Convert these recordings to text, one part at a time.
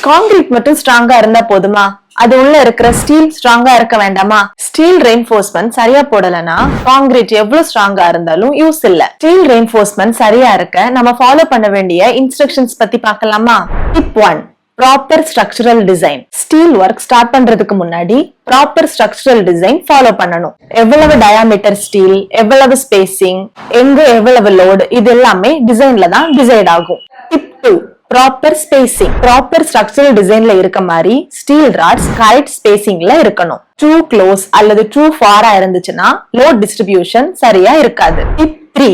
Concrete மட்டும் ஸ்ட்ராங்கா இருந்தா போதுமா? அது உள்ள இருக்கிற ஸ்டீல் ஸ்ட்ராங்கா இருக்க வேண்டாமா? ஸ்டீல் ரெயின்ஃபோர்ஸ்மெண்ட் சரியா போடலனா கான்கிரீட் எவ்வளவு ஸ்ட்ராங்கா இருந்தாலும் யூஸ் இல்ல. ஸ்டீல் ரெயின்ஃபோர்ஸ்மெண்ட் சரியா இருக்க நம்ம ஃபாலோ பண்ண வேண்டிய இன்ஸ்ட்ரக்ஷன்ஸ் பத்தி பார்க்கலாமா? Tip 1, proper structural design. Steel work start பண்றதுக்கு முன்னாடி ப்ராப்பர் ஸ்ட்ரக்சரல் டிசைன் ஃபாலோ பண்ணணும். எவ்வளவு டயாமீட்டர் ஸ்டீல், எவ்வளவு ஸ்பேசிங், எங்க எவ்வளவு லோடு, இது எல்லாமே டிசைன்ல தான் டிசைட் ஆகும். Tip 2, proper spacing. Proper structural டிசைன்ல இருக்க மாதிரி ஸ்டீல் ராட்ஸ் கரெக்ட் ஸ்பேசிங்ல இருக்கணும். டூ க்ளோஸ் அல்லது டூ ஃபாரா இருந்துச்சுன்னா லோட் டிஸ்ட்ரிபியூஷன் சரியா இருக்காது. Tip 3,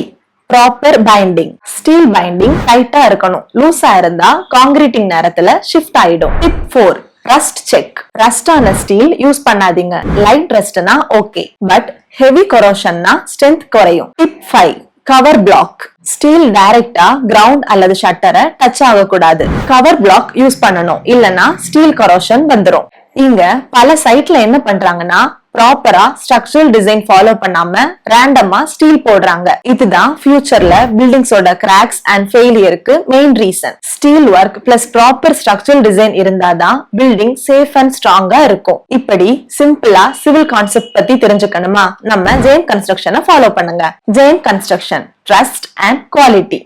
proper binding. Steel binding டைட்டா இருக்கணும். லூஸா இருந்தா கான்கிரீட்டிங் நேரத்துல ஷிஃப்ட் ஆயிடும். Tip 4, rust check. ரஸ்டான ஸ்டீல் யூஸ் பண்ணாதீங்க. லைட் ரஸ்ட்னா ஓகே, பட் ஹெவி கொரோஷன்னா ஸ்ட்ரென்த் குறையும். Tip 5, cover block. ஸ்டீல் டைரக்டா கிரவுண்ட் அல்லது ஷட்டரை டச் ஆகக்கூடாது. கவர் பிளாக் யூஸ் பண்ணணும், இல்லனா ஸ்டீல் கரோஷன் வந்துரும். இங்க பல சைட்ல என்ன பண்றாங்கன்னா ப்ராப்பரா ஸ்ட்ரக்சரல் டிசைன் ஃபாலோ பண்ணாம ரேண்டமா ஸ்டீல் போடுறாங்க. இதுதான் ஃபியூச்சர்ல பில்டிங்ஸோட கிராக்ஸ் அண்ட் ஃபெயிலியருக்கு main reason. Steel work plus proper structural design இருந்தாதான் பில்டிங் சேஃப் அண்ட் ஸ்ட்ராங்கா இருக்கும். இப்படி சிம்பிளா சிவில் கான்செப்ட் பத்தி தெரிஞ்சுக்கணுமா? நம்ம ஜெயம் கன்ஸ்ட்ரக்ஷனை ஃபாலோ பண்ணுங்க. ஜெயம் கன்ஸ்ட்ரக்ஷன், ட்ரஸ்ட் அண்ட் குவாலிட்டி.